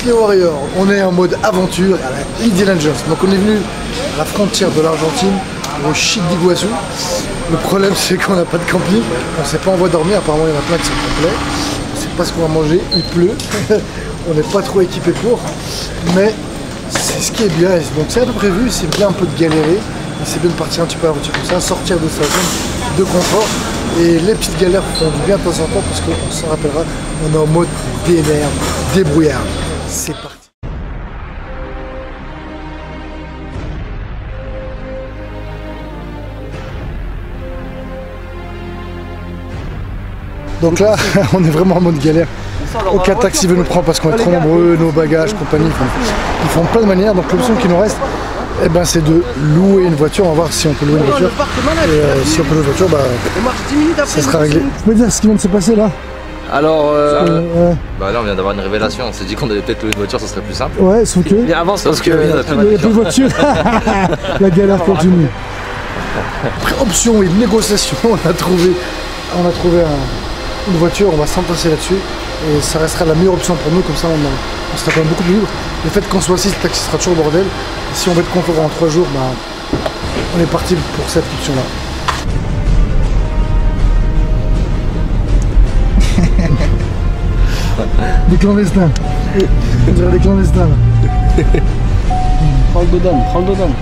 Les Warriors, on est en mode aventure à la Indiana Jones. Donc on est venu à la frontière de l'Argentine, au Chic d'Iguazu. Le problème c'est qu'on n'a pas de camping, on ne sait pas où on va dormir, apparemment il y en a plein qui sont complets. On ne sait pas ce qu'on va manger, il pleut, on n'est pas trop équipé pour. Mais c'est ce qui est bien, donc c'est un peu prévu, c'est bien un peu de galérer. C'est bien de partir un petit peu à l'aventure comme ça, sortir de sa zone de confort. Et les petites galères font du bien de temps en temps parce qu'on s'en rappellera, on est en mode démerde, débrouillard. C'est parti. Donc là, on est vraiment en mode galère. Aucun taxi veut nous prendre parce qu'on est trop nombreux, nos bagages, compagnie, ils font plein de manières. Donc l'option qui nous reste, eh ben, c'est de louer une voiture. On va voir si on peut louer une voiture. Et si on peut louer une voiture, bah, ça sera réglé. Tu peux dire ce qui vient de se passer là? Alors, bah là on vient d'avoir une révélation, on s'est dit qu'on allait peut-être louer une voiture, ça serait plus simple. Ouais, sauf que... Mais avant, sauf que... Il n'y a plus de voiture. La galère continue. Après, option et négociation, on a trouvé une voiture, on va s'entasser là-dessus. Et ça restera la meilleure option pour nous, comme ça on sera quand même beaucoup plus libre. Le fait qu'on soit assis, le taxi sera toujours bordel. Et si on veut être confort en 3 jours, bah, on est parti pour cette option-là. Des clandestins. On dirait des clandestins là. Prends le dodane.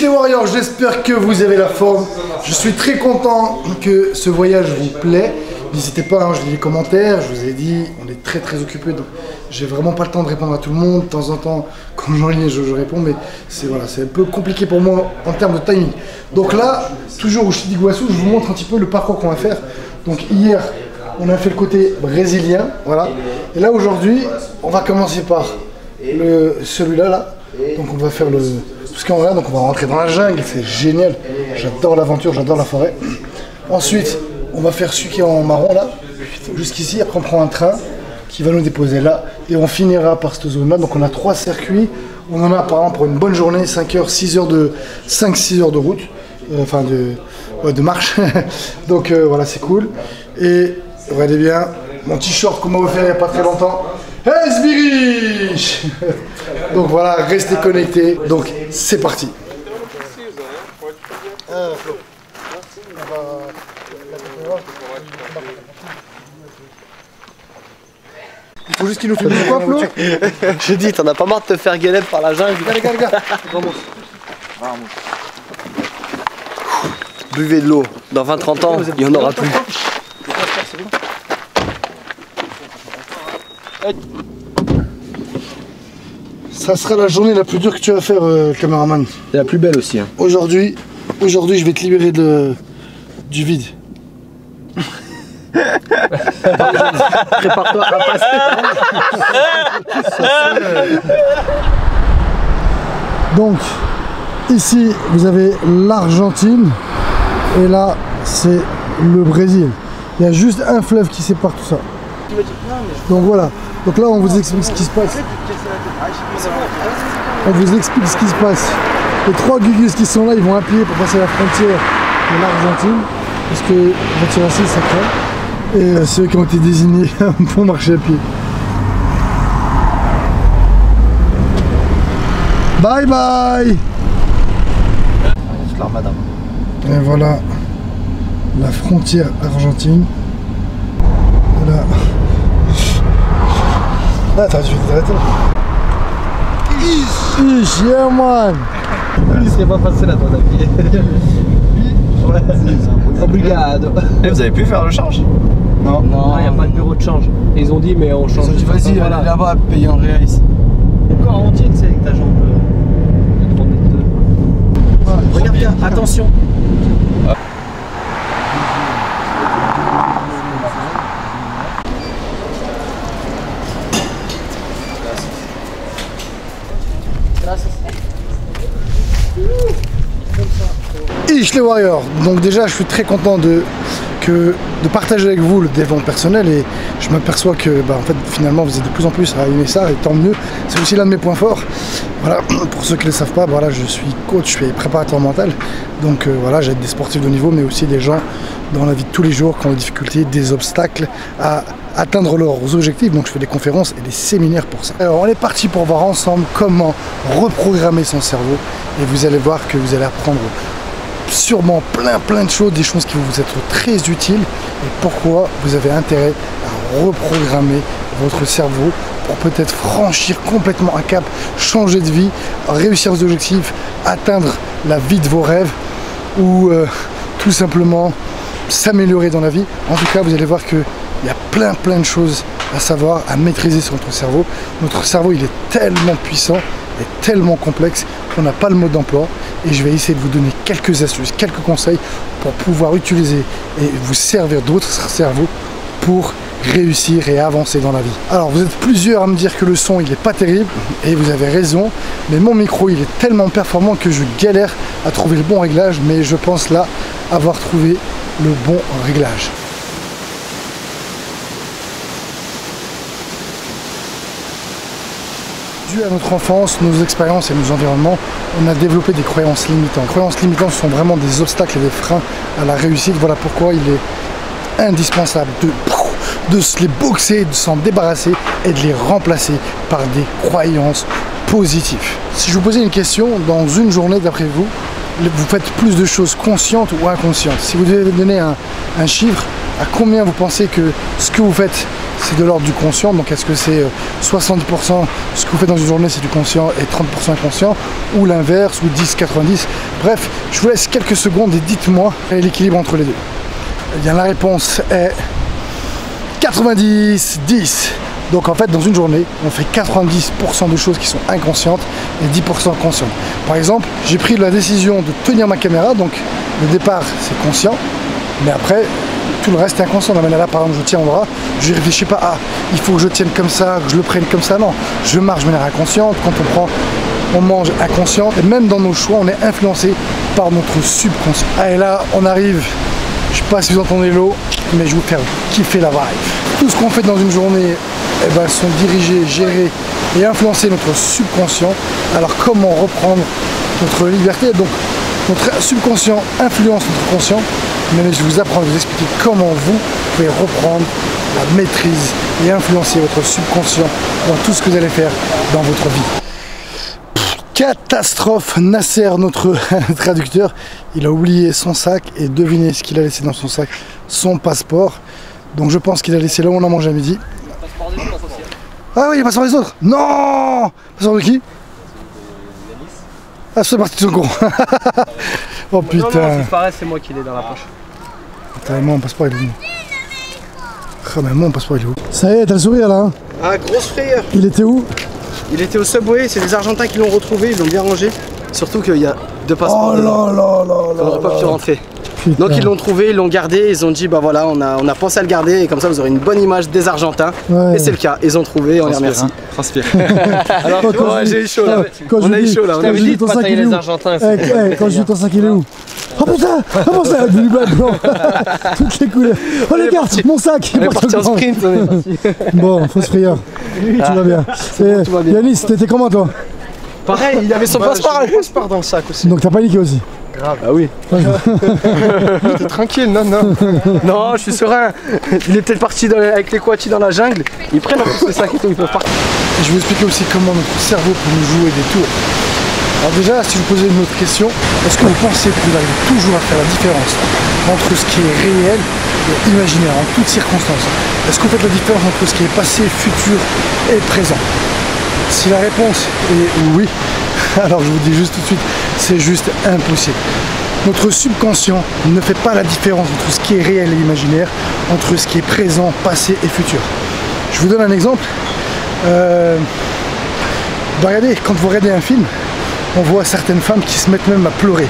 Les Warriors, j'espère que vous avez la forme. Je suis très content que ce voyage vous plaît. N'hésitez pas, hein, je lis les commentaires, je vous ai dit, on est très occupé, donc j'ai vraiment pas le temps de répondre à tout le monde. De temps en temps, quand j'en lis, je réponds, mais c'est voilà, un peu compliqué pour moi en termes de timing. Donc là, toujours au Ch'ti d'Iguassou, je vous montre un petit peu le parcours qu'on va faire. Donc hier, on a fait le côté brésilien, voilà. Et là aujourd'hui, on va commencer par celui-là, là. Donc on va faire tout ce qu'on a, donc on va rentrer dans la jungle, c'est génial. J'adore l'aventure, j'adore la forêt. Ensuite, on va faire celui qui est en marron là, jusqu'ici. Après on prend un train qui va nous déposer là et on finira par cette zone là. Donc on a 3 circuits, on en a apparemment pour une bonne journée, 5 heures, 6 heures de route, enfin de marche. Donc voilà, c'est cool. Et regardez bien mon t-shirt qu'on m'a offert il n'y a pas très longtemps. Hey Sbirich. Donc voilà, restez connectés. Donc c'est parti. Il faut juste qu'il nous filme quoi, Flo? J'ai dit, t'en as pas marre de te faire galère par la jungle. Les gars. Buvez de l'eau. Dans 20-30 ans, il n'y en aura plus. Ça sera la journée la plus dure que tu vas faire, caméraman. C'est la plus belle aussi. Hein. Aujourd'hui, je vais te libérer du vide. Prépare-toi à passer. Donc, ici, vous avez l'Argentine. Et là, c'est le Brésil. Il y a juste un fleuve qui sépare tout ça. Donc voilà. Donc là, on vous explique ce qui se passe. Les 3 gugus qui sont là, ils vont appuyer pour passer la frontière de l'Argentine. Parce que la voiture assez sacrée. Et ceux qui ont été désignés pour marcher à pied. Bye bye. Et voilà la frontière argentine. Là. Ah, attends, je vais t'arrêter là. Yeah man. Il serait pas passé là, ton avis. Ouais, obrigado. Et vous avez pu faire le change? Non, il n'y a pas de bureau de change. Et ils ont dit, mais on change. Ils ont dit, vas-y, allez là-bas, payer en réel ici. Encore entier, tu sais, avec ta jambe de 3 mètres de... Regarde bien, attention. Ich les Warriors. Donc déjà je suis très content de partager avec vous le développement personnel et je m'aperçois que en fait finalement vous êtes de plus en plus à aimer ça et tant mieux. C'est aussi l'un de mes points forts. Voilà, pour ceux qui ne le savent pas, voilà, je suis coach, je suis préparateur mental. Donc voilà, j'aide des sportifs de haut niveau mais aussi des gens dans la vie de tous les jours qui ont des difficultés, des obstacles à atteindre leurs objectifs. Donc je fais des conférences et des séminaires pour ça. Alors on est parti pour voir ensemble comment reprogrammer son cerveau et vous allez voir que vous allez apprendre sûrement plein de choses, des choses qui vont vous être très utiles et pourquoi vous avez intérêt à reprogrammer votre cerveau pour peut-être franchir complètement un cap, changer de vie, réussir vos objectifs, atteindre la vie de vos rêves ou tout simplement s'améliorer dans la vie. En tout cas, vous allez voir qu'il y a plein de choses à savoir, à maîtriser sur notre cerveau. Notre cerveau, il est tellement puissant et tellement complexe qu'on n'a pas le mode d'emploi et je vais essayer de vous donner quelques astuces, quelques conseils pour pouvoir utiliser et vous servir d'autres cerveaux pour réussir et avancer dans la vie. Alors vous êtes plusieurs à me dire que le son il est pas terrible et vous avez raison, mais mon micro il est tellement performant que je galère à trouver le bon réglage, mais je pense là avoir trouvé le bon réglage. Dû à notre enfance, nos expériences et nos environnements, on a développé des croyances limitantes. Les croyances limitantes sont vraiment des obstacles et des freins à la réussite. Voilà pourquoi il est indispensable de se les boxer, de s'en débarrasser et de les remplacer par des croyances positives. Si je vous posais une question, dans une journée d'après vous, vous faites plus de choses conscientes ou inconscientes? Si vous devez donner un chiffre, à combien vous pensez que ce que vous faites c'est de l'ordre du conscient? Donc est-ce que c'est 70% ce que vous faites dans une journée c'est du conscient et 30% inconscient, ou l'inverse, ou 10-90? Bref, je vous laisse quelques secondes et dites-moi quel est l'équilibre entre les deux. Eh bien la réponse est 90, 10. Donc en fait, dans une journée, on fait 90% de choses qui sont inconscientes et 10% conscientes. Par exemple, j'ai pris la décision de tenir ma caméra, donc le départ c'est conscient, mais après tout le reste est inconscient. Là, par exemple, je tiens mon bras, je ne réfléchis pas, ah, il faut que je tienne comme ça, que je le prenne comme ça, non. Je marche de manière inconsciente, quand on mange inconscient, et même dans nos choix, on est influencé par notre subconscient. Allez, là, on arrive, je sais pas si vous entendez l'eau, mais je vais vous faire kiffer la vibe. Tout ce qu'on fait dans une journée, eh ben, sont dirigés, gérés et influencer notre subconscient. Alors comment reprendre notre liberté? Donc notre subconscient influence notre conscient, mais je vais vous apprendre, vous expliquer comment vous pouvez reprendre la maîtrise et influencer votre subconscient dans tout ce que vous allez faire dans votre vie. Catastrophe. Nasser, notre traducteur, il a oublié son sac et devinez ce qu'il a laissé dans son sac, son passeport. Donc je pense qu'il a laissé là où on a mangé à midi. Ah oui, il passe par les autres. Non. Passeport de qui? Ah, c'est parti de son con. Oh putain. Non, c'est pareil, c'est moi qui l'ai dans la poche. Attends, moi, mon passeport il est où? Ah, mais moi, mon passeport il est où? Ça y est, t'as le sourire là hein? Ah, grosse frayeur. Il était où? Il était au Subway, c'est les Argentins qui l'ont retrouvé, ils l'ont bien rangé. Surtout qu'il y a 2 passeports. Oh là là là là. On n'aurait pas pu rentrer. Putain. Donc ils l'ont trouvé, ils l'ont gardé, ils ont dit bah voilà, on a pensé à le garder et comme ça vous aurez une bonne image des Argentins. Ouais. Et c'est le cas, ils ont trouvé, on les remercie. Transpire. Alors ouais, j'ai eu chaud là. On a eu chaud là. Je t'avais dit de pas tailler les Argentins. Quand je dis ton sac il est où? Oh putain! Comment ça? Du blanc blanc. Toutes les couleurs. Oh les gars, mon sac! On est parti en sprint, on est parti. Bon, fausse frayeur. Tout va bien. Yanis, t'étais comment toi? Pareil, il avait son passeport dans le sac aussi. Donc t'as paniqué aussi? Grave. Ah oui. T'es tranquille, non, non. Non, je suis serein. Il est peut-être parti avec les quattis dans la jungle. Ils prennent en plus les sacs et tout, ils peuvent partir. Et je vais vous expliquer aussi comment notre cerveau peut nous jouer des tours. Alors déjà, si je vous posais une autre question, est-ce que vous pensez que vous arrivez toujours à faire la différence entre ce qui est réel et imaginaire en toutes circonstances? Est-ce que vous faites la différence entre ce qui est passé, futur et présent? Si la réponse est oui, alors je vous dis juste tout de suite, c'est juste impossible. Notre subconscient ne fait pas la différence entre ce qui est réel et imaginaire, entre ce qui est présent, passé et futur. Je vous donne un exemple. Regardez, quand vous regardez un film, on voit certaines femmes qui se mettent même à pleurer.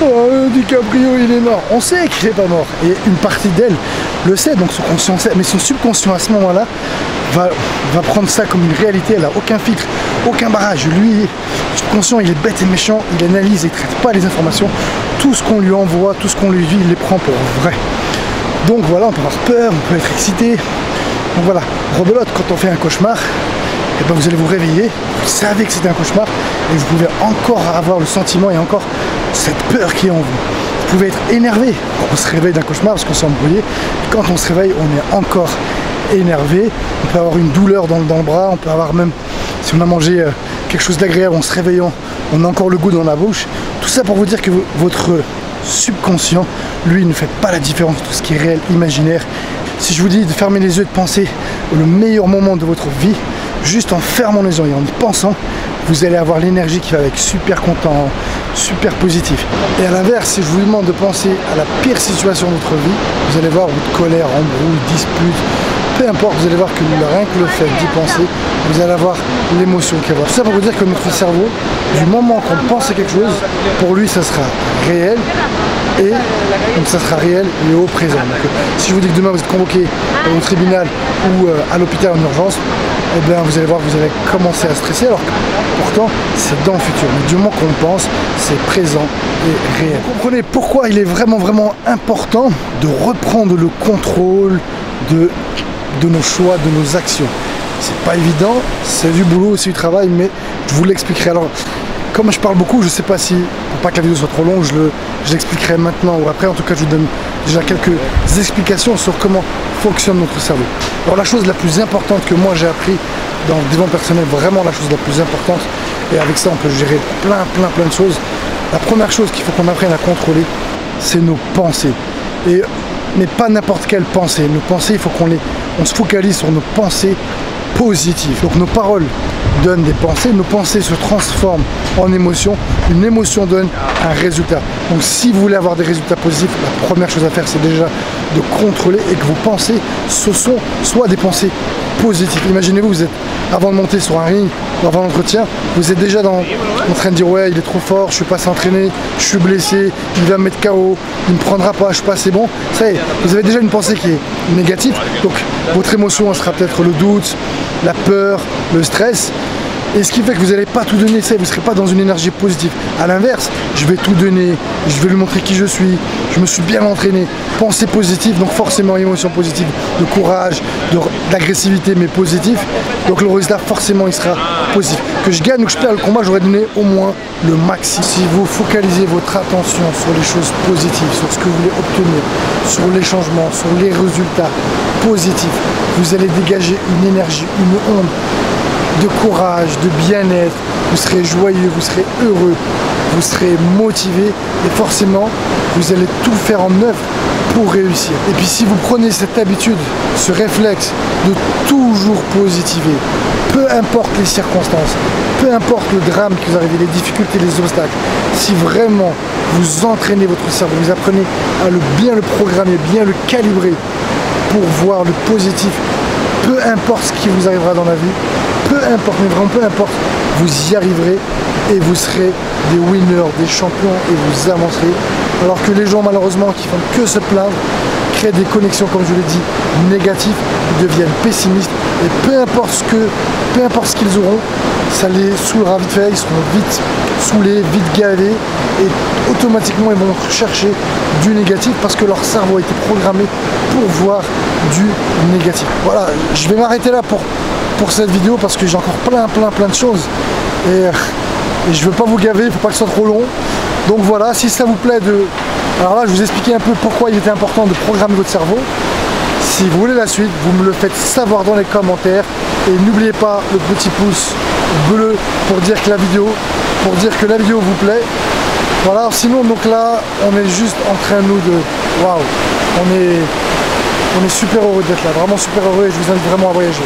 Oh, DiCaprio, il est mort. On sait qu'il n'est pas mort. Et une partie d'elle le sait, donc son conscient sait. Mais son subconscient, à ce moment-là, va prendre ça comme une réalité. Elle n'a aucun filtre, aucun barrage. Lui, le subconscient, il est bête et méchant. Il analyse et ne traite pas les informations. Tout ce qu'on lui envoie, tout ce qu'on lui dit, il les prend pour vrai. Donc voilà, on peut avoir peur, on peut être excité. Donc voilà, rebelote, quand on fait un cauchemar, et ben vous allez vous réveiller, vous savez que c'était un cauchemar et vous pouvez encore avoir le sentiment et encore cette peur qui est en vous. Vous pouvez être énervé quand on se réveille d'un cauchemar parce qu'on s'est embrouillé. Et quand on se réveille, on est encore énervé. On peut avoir une douleur dans le bras, on peut avoir même, si on a mangé quelque chose d'agréable en se réveillant, on a encore le goût dans la bouche. Tout ça pour vous dire que votre subconscient, lui, ne fait pas la différence entre ce qui est réel, imaginaire. Si je vous dis de fermer les yeux et de penser le meilleur moment de votre vie, juste en fermant les yeux et en y pensant, vous allez avoir l'énergie qui va avec, super content, super positif. Et à l'inverse, si je vous demande de penser à la pire situation de votre vie, vous allez voir votre colère, embrouille, dispute, peu importe, vous allez voir que rien que le fait d'y penser, vous allez avoir l'émotion qui va. Tout ça pour vous dire que notre cerveau, du moment qu'on pense à quelque chose, pour lui ça sera réel, et donc ça sera réel et au présent. Donc, si je vous dis que demain vous êtes convoqué au tribunal ou à l'hôpital en urgence, eh bien vous allez voir que vous allez commencer à stresser, alors que pourtant c'est dans le futur. Mais du moment qu'on pense, c'est présent et réel. Vous comprenez pourquoi il est vraiment important de reprendre le contrôle de nos choix, de nos actions. C'est pas évident, c'est du boulot, c'est du travail, mais je vous l'expliquerai. Alors, comme je parle beaucoup, je sais pas si, pour pas que la vidéo soit trop longue, je l'expliquerai maintenant ou après. En tout cas, je vous donne déjà quelques explications sur comment fonctionne notre cerveau. Alors, la chose la plus importante que moi j'ai appris dans le développement personnel, vraiment la chose la plus importante, et avec ça on peut gérer plein de choses. La première chose qu'il faut qu'on apprenne à contrôler, c'est nos pensées. Mais pas n'importe quelle pensée. Nos pensées, il faut qu'on se focalise sur nos pensées positives. Donc nos paroles donnent des pensées, nos pensées se transforment en émotions, une émotion donne un résultat. Donc si vous voulez avoir des résultats positifs, la première chose à faire, c'est déjà de contrôler et que vos pensées, ce sont soit des pensées positives. Imaginez-vous, vous êtes avant de monter sur un ring ou avant l'entretien, vous êtes déjà en train de dire ouais, il est trop fort, je suis pas assez entraîné, je suis blessé, il va me mettre KO, il me prendra pas, je suis pas assez bon. Ça y est, vous avez déjà une pensée qui est négative, donc votre émotion sera peut-être le doute, la peur, le stress. Et ce qui fait que vous n'allez pas tout donner, vous ne serez pas dans une énergie positive. A l'inverse, je vais tout donner, je vais lui montrer qui je me suis bien entraîné. Pensée positive, donc forcément émotion positive, de courage, d'agressivité, mais positif. Donc le résultat, forcément, il sera positif. Que je gagne ou que je perds le combat, j'aurais donné au moins le maximum. Si vous focalisez votre attention sur les choses positives, sur ce que vous voulez obtenir, sur les changements, sur les résultats positifs, vous allez dégager une énergie, une onde de courage, de bien-être, vous serez joyeux, vous serez heureux, vous serez motivé et forcément vous allez tout faire en œuvre pour réussir. Et puis si vous prenez cette habitude, ce réflexe de toujours positiver, peu importe les circonstances, peu importe le drame qui vous arrive, les difficultés, les obstacles, si vraiment vous entraînez votre cerveau, vous apprenez à bien le programmer, bien le calibrer pour voir le positif, peu importe ce qui vous arrivera dans la vie, peu importe, mais vraiment peu importe, vous y arriverez et vous serez des winners, des champions et vous avancerez. Alors que les gens malheureusement qui font que se plaindre, créent des connexions, comme je l'ai dit, négatives, ils deviennent pessimistes et peu importe ce qu'ils auront, ça les saoulera vite fait, ils seront vite saoulés, vite gavés et automatiquement ils vont chercher du négatif parce que leur cerveau a été programmé pour voir du négatif. Voilà, je vais m'arrêter là pour cette vidéo parce que j'ai encore plein de choses et je veux pas vous gaver, il faut pas que ce soit trop long. Donc voilà, si ça vous plaît alors là je vous ai expliqué un peu pourquoi il était important de programmer votre cerveau. Si vous voulez la suite, vous me le faites savoir dans les commentaires et n'oubliez pas le petit pouce bleu pour dire que la vidéo vous plaît. Voilà, sinon donc là on est juste en train nous de waouh, on est super heureux d'être là, vraiment super heureux et je vous invite vraiment à voyager.